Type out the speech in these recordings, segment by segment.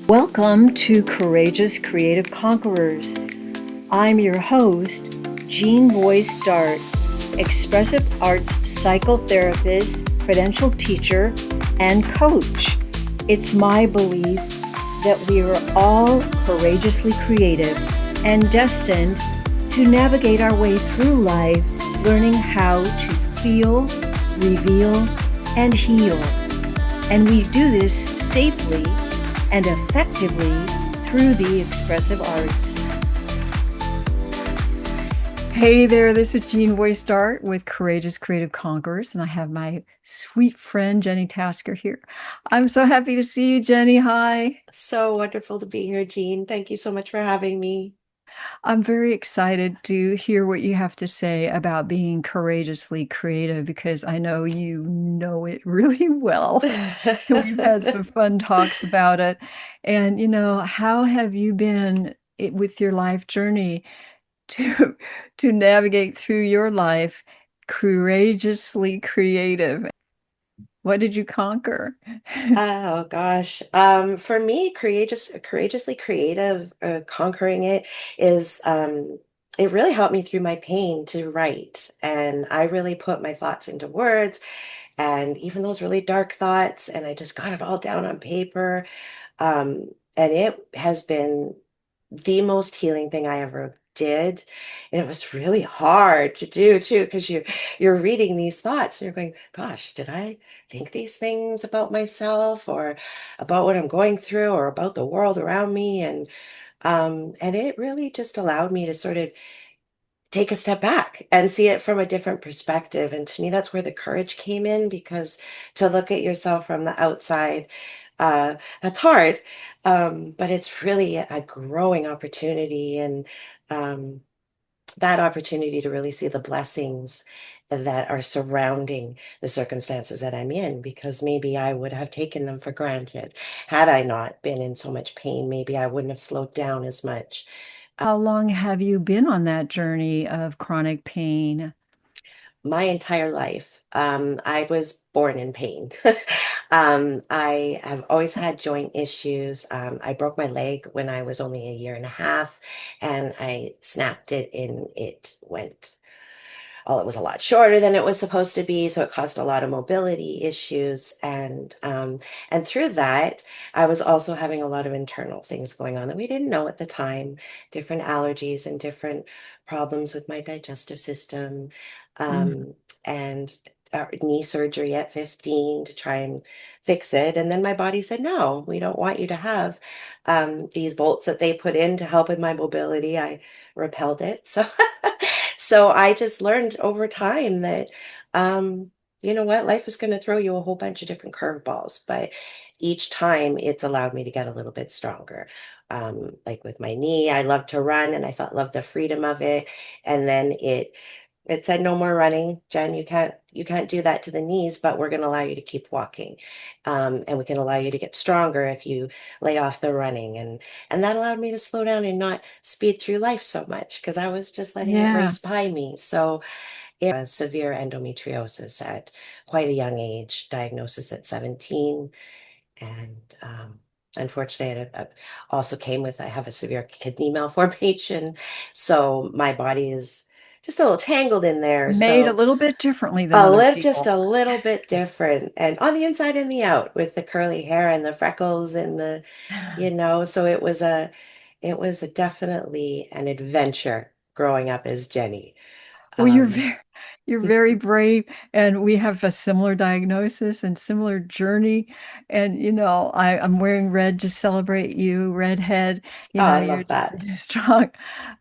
Welcome to Courageous Creative Conquerors. I'm your host, Jean Boyce Dart, expressive arts psychotherapist, credentialed teacher, and coach. It's my belief that we are all courageously creative and destined to navigate our way through life, learning how to feel, reveal, and heal. And we do this safely and effectively through the expressive arts. Hey there, this is Jean Boyce Dart with Courageous Creative Conquerors, and I have my sweet friend Jenny Tasker here. I'm so happy to see you, Jenny. Hi. So wonderful to be here, Jean. Thank you so much for having me. I'm very excited to hear what you have to say about being courageously creative because I know you know it really well. We've had some fun talks about it. And, how have you been with your life journey to to navigate through your life courageously creative? What did you conquer? Oh gosh. For me, courageously creative, conquering it is, it really helped me through my pain to write. And I really put my thoughts into words and even those really dark thoughts, and I just got it all down on paper. And it has been the most healing thing I ever did. And it was really hard to do too, because you're reading these thoughts and you're going, gosh, did I think these things about myself or about what I'm going through or about the world around me? And it really just allowed me to sort of take a step back and see it from a different perspective. And to me, that's where the courage came in, because to look at yourself from the outside, that's hard. But it's really a growing opportunity, and um, that opportunity to really see the blessings that are surrounding the circumstances that I'm in, because maybe I would have taken them for granted. Had I not been in so much pain, maybe I wouldn't have slowed down as much. How long have you been on that journey of chronic pain? My entire life. I was born in pain. I have always had joint issues. I broke my leg when I was only a year and a half, and I snapped it, and it went, well, it was a lot shorter than it was supposed to be, so it caused a lot of mobility issues. And through that, I was also having a lot of internal things going on that we didn't know at the time, different allergies and different problems with my digestive system, Mm. um, and knee surgery at 15 to try and fix it. And then my body said, no, we don't want you to have these bolts that they put in to help with my mobility. I repelled it. So I just learned over time that, you know what, life is going to throw you a whole bunch of different curveballs, but each time it's allowed me to get a little bit stronger. Like with my knee, I love to run, and I felt love the freedom of it. And then it said no more running, Jen. You can't do that to the knees, but we're going to allow you to keep walking, and we can allow you to get stronger if you lay off the running. And that allowed me to slow down and not speed through life so much, because I was just letting it Yeah. race by me. So yeah, severe endometriosis at quite a young age, diagnosis at 17, and unfortunately, it also came with, I have a severe kidney malformation, so my body is just a little tangled in there. Made a So little bit differently than other just people. a little bit different, and on the inside and the out, with the curly hair and the freckles and so it was definitely an adventure growing up as Jenny. Well, you're Um, very brave, and we have a similar diagnosis and similar journey. And I'm wearing red to celebrate you, redhead. oh, I You're love just that. strong.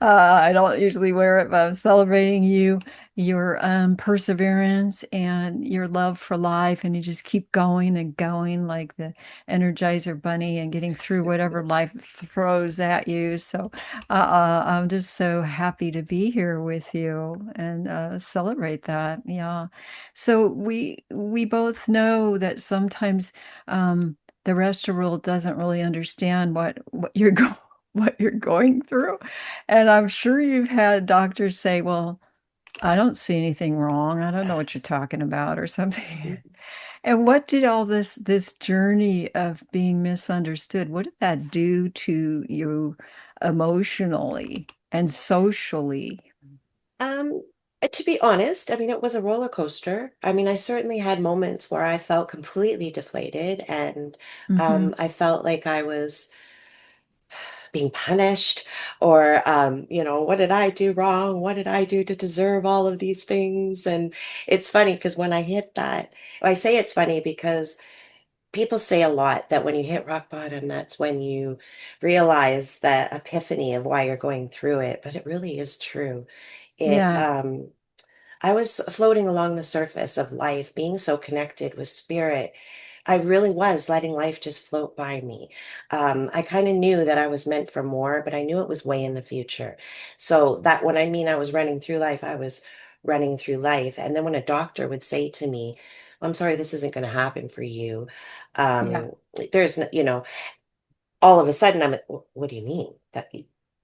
I don't usually wear it, but I'm celebrating you, your perseverance and your love for life, and you just keep going and going like the Energizer Bunny and getting through whatever life throws at you. So I'm just so happy to be here with you and celebrate that. Yeah. So we both know that sometimes the rest of the world doesn't really understand what you're what you're going through. And I'm sure you've had doctors say, "Well, I don't see anything wrong. I don't know what you're talking about," or something. And what did all this journey of being misunderstood, what did that do to you emotionally and socially? Um, to be honest, I mean, it was a roller coaster. I mean, I certainly had moments where I felt completely deflated and Hmm. I felt like I was being punished or, what did I do wrong? What did I do to deserve all of these things? And it's funny because when I hit that, I say it's funny because people say a lot that when you hit rock bottom, that's when you realize that epiphany of why you're going through it. But it really is true. It, Yeah, I was floating along the surface of life, being so connected with spirit. I really was letting life just float by me. I kind of knew that I was meant for more, but I knew it was way in the future. So that when I mean I was running through life, I was running through life. And then when a doctor would say to me, I'm sorry, this isn't going to happen for you. yeah, Um, there's, all of a sudden I'm like, what do you mean that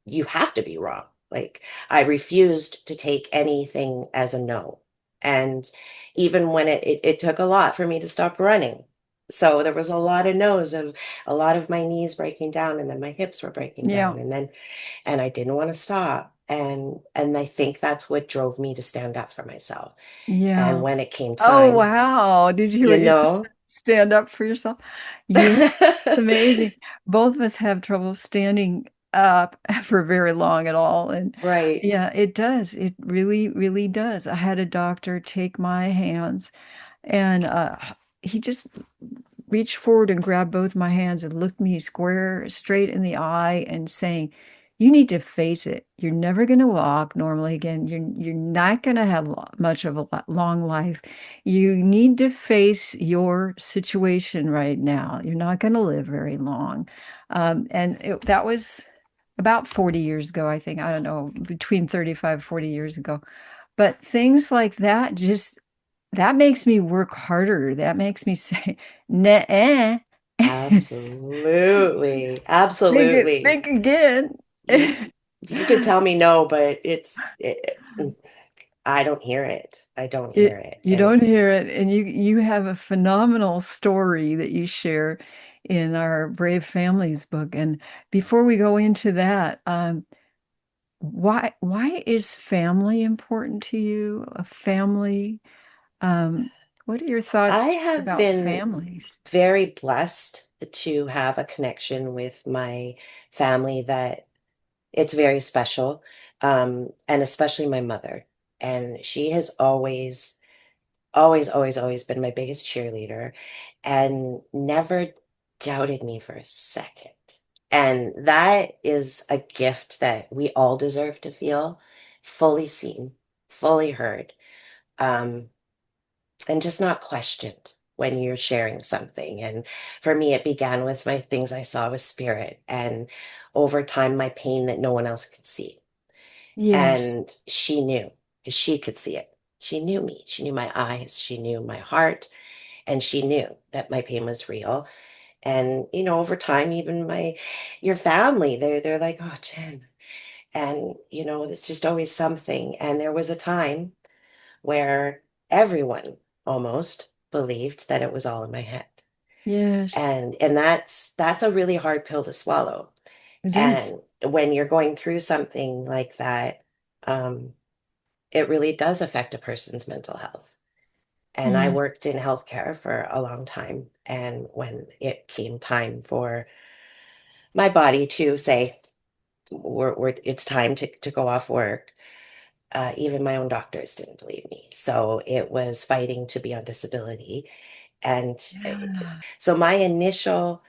you have to be wrong? Like I refused to take anything as a no. And even when it took a lot for me to stop running. So there was a lot of no's of a lot of my knees breaking down and then my hips were breaking yeah, down and I didn't want to stop. And I think that's what drove me to stand up for myself. And yeah. when it came Oh, time, wow. Did you hear you what you just know, said? Stand up for yourself? Yeah, amazing. Both of us have trouble standing up for very long at all. And right. yeah, it does. It really, really does. I had a doctor take my hands and he just reached forward and grabbed both my hands and looked me square straight in the eye and saying, "You need to face it. You're never going to walk normally again. You're not going to have much of a long life. You need to face your situation right now. You're not going to live very long." That was about 40 years ago, I think. I don't know, between 35, 40 years ago. But things like that just that makes me work harder. That makes me say, nah, Absolutely. think Absolutely. again. You you could tell me no, but I don't hear it. I don't hear it. You And don't hear it, and you have a phenomenal story that you share in our Brave Families book. And before we go into that, why is family important to you? A family. What are your I thoughts have about been families? very blessed to have a connection with my family that it's very special. And especially my mother. And she has always been my biggest cheerleader and never doubted me for a second. And that is a gift that we all deserve to feel fully seen, fully heard, um, and just not questioned when you're sharing something. And for me, it began with my things I saw with spirit, and over time, my pain that no one else could see. Yes, And she knew because she could see it. She knew me. She knew my eyes. She knew my heart. And she knew that my pain was real. And, over time, even your family, they're like, oh, Jen. And, it's just always something. And there was a time where everyone almost believed that it was all in my head. yes, And that's a really hard pill to swallow. it is. And when you're going through something like that, um, it really does affect a person's mental health. And I Yes, worked in healthcare for a long time. And when it came time for my body to say, it's time to go off work, even my own doctors didn't believe me. So it was fighting to be on disability. And yeah, so my initial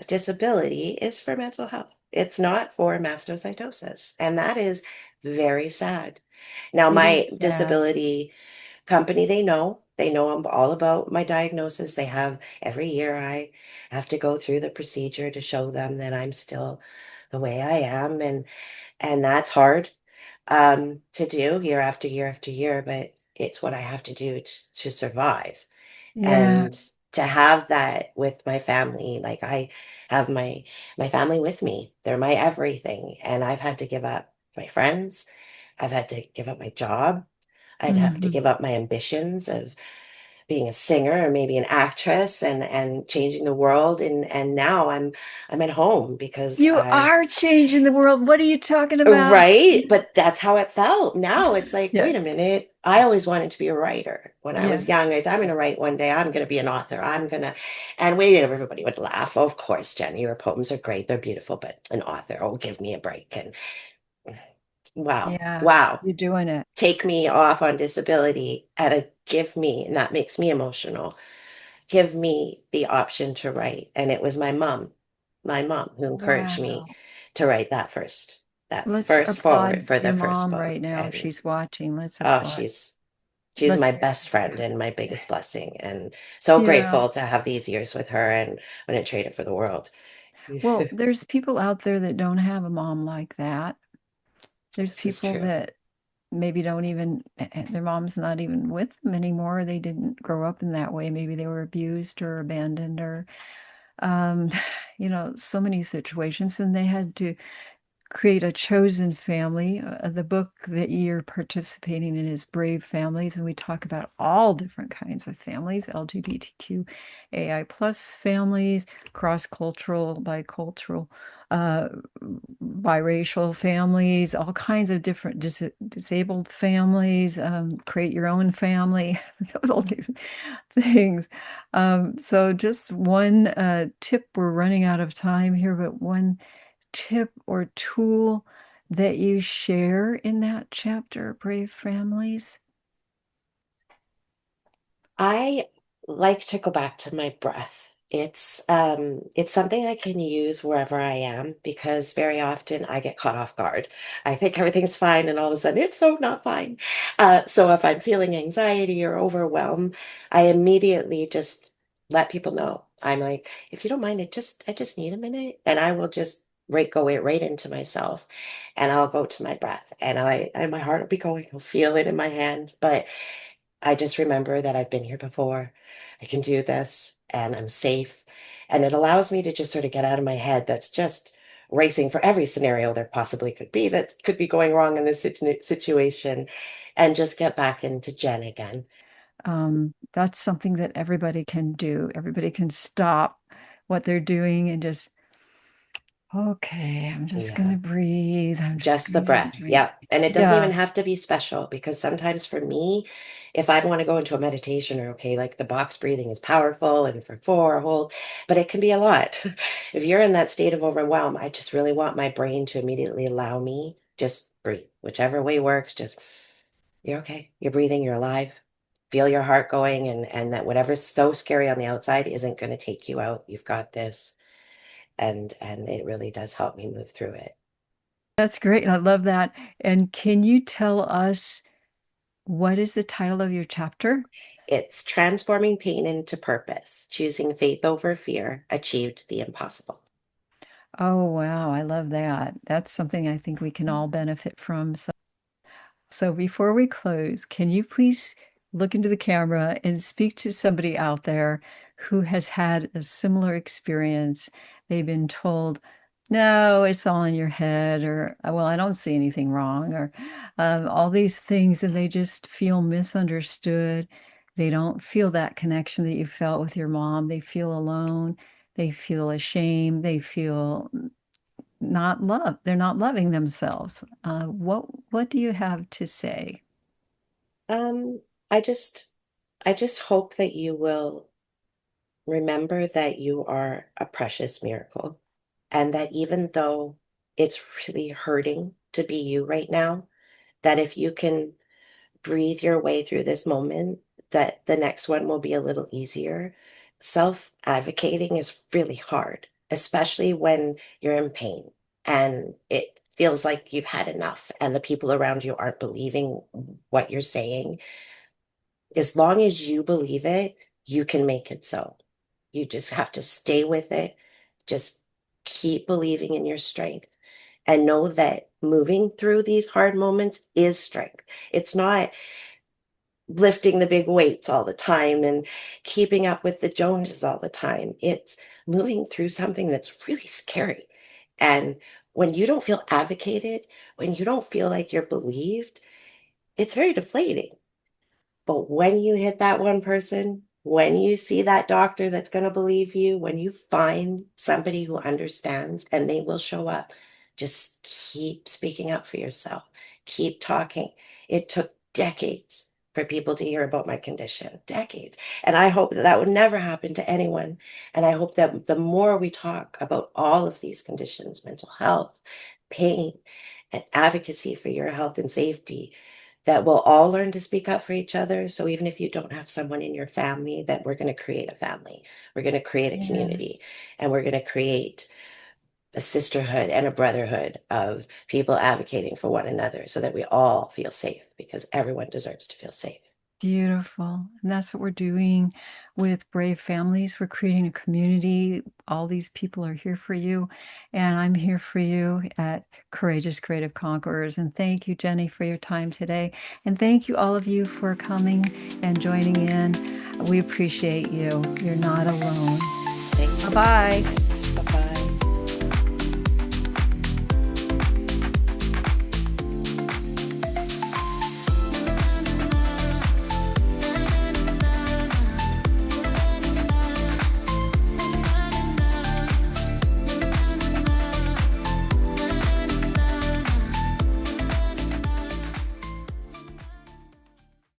disability is for mental health. It's not for mastocytosis. And that is very sad. Now, it my is sad. disability company, they know I'm all about my diagnosis. They have every year I have to go through the procedure to show them that I'm still the way I am. And that's hard to do year after year after year, but it's what I have to do to survive. Yeah, And to have that with my family, like I have my family with me. They're my everything. And I've had to give up my friends. I've had to give up my job. I'd have to hmm, give up my ambitions of being a singer or maybe an actress and changing the world. And now I'm at home because You I are changing the world. What are you talking about? right, but that's how it felt. Now it's like, Yeah, wait a minute. I always wanted to be a writer. When I was yeah, young, I said, I'm going to write one day. I'm going to be an author. I'm going to, and we, everybody would laugh. Of course, Jenny, your poems are great. They're beautiful, but an author, oh, give me a break. And wow, yeah. wow. You're doing it. Take me off on disability at a give me, and that makes me emotional. Give me the option to write. And it was my mom who encouraged me Wow. to write that Let's first forward applaud for your the first mom book. right now if And she's watching. Let's oh, applaud. she's Let's my hear best it. friend and my biggest blessing. And so Yeah. grateful to have these years with her and wouldn't trade it for the world. Well, there's people out there that don't have a mom like that. There's This is people true. that maybe don't even, their mom's not even with them anymore. They didn't grow up in that way. Maybe they were abused or abandoned or, um, so many situations, and they had to create a chosen family. The book that you're participating in is Brave Families, and we talk about all different kinds of families, LGBTQAI plus families, cross-cultural, bicultural, uh, biracial families, all kinds of different disabled families, create your own family, all these things. So just one tip, we're running out of time here, but one tip or tool that you share in that chapter, Brave Families? I like to go back to my breath. It's something I can use wherever I am because very often I get caught off guard. I think everything's fine and all of a sudden it's so not fine. So if I'm feeling anxiety or overwhelm, I immediately just let people know. I'm like, if you don't mind, I just need a minute and I will just go it right into myself and I'll go to my breath and my heart will be going, I'll feel it in my hand. But I just remember that I've been here before. I can do this and I'm safe. And it allows me to just sort of get out of my head that's just racing for every scenario there possibly could be that could be going wrong in this situation and just get back into Jen again. That's something that everybody can do. Everybody can stop what they're doing and just, okay, I'm just going Yeah. to breathe. I'm just Just the going to breath. breathe. Yeah. And it doesn't even Yeah, have to be special because sometimes for me, if I want to go into a meditation or okay, like the box breathing is powerful and for four hold, but it can be a lot. If you're in that state of overwhelm, I just really want my brain to immediately allow me just breathe, whichever way works. Just you're okay. You're breathing. You're alive. Feel your heart going, and that whatever's so scary on the outside isn't going to take you out. You've got this, and it really does help me move through it. that's great. I love that. And can you tell us what is the title of your chapter? It's transforming pain into purpose, choosing faith over fear, achieved the impossible. Oh, wow. I love that. That's something I think we can all benefit from. So before we close, can you please look into the camera and speak to somebody out there who has had a similar experience? They've been told, no, it's all in your head, or, well, I don't see anything wrong, or all these things, and they just feel misunderstood. They don't feel that connection that you felt with your mom. They feel alone. They feel ashamed. They feel not loved. They're not loving themselves. What do you have to say? Um, I just I just hope that you will remember that you are a precious miracle and that even though it's really hurting to be you right now, that if you can breathe your way through this moment, that the next one will be a little easier. Self-advocating is really hard, especially when you're in pain and it feels like you've had enough and the people around you aren't believing what you're saying. As long as you believe it, you can make it so. You just have to stay with it. Just keep believing in your strength and know that moving through these hard moments is strength. It's not lifting the big weights all the time and keeping up with the Joneses all the time. It's moving through something that's really scary. And when you don't feel advocated, when you don't feel like you're believed, it's very deflating. But when you hit that one person, when you see that doctor that's going to believe you, when you find somebody who understands and they will show up, just keep speaking up for yourself. Keep talking. It took decades for people to hear about my condition, decades. And I hope that that would never happen to anyone. And I hope that the more we talk about all of these conditions, mental health, pain, and advocacy for your health and safety, that we'll all learn to speak up for each other. So even if you don't have someone in your family, that we're going to create a family, we're going to create a community, Yes. and we're going to create a sisterhood and a brotherhood of people advocating for one another so that we all feel safe because everyone deserves to feel safe. Beautiful. And that's what we're doing with Brave Families. We're creating a community. All these people are here for you, and I'm here for you at Courageous Creative Conquerors. And thank you, Jenny, for your time today. And thank you, all of you, for coming and joining in. We appreciate you. You're not alone. Thank Bye you. bye.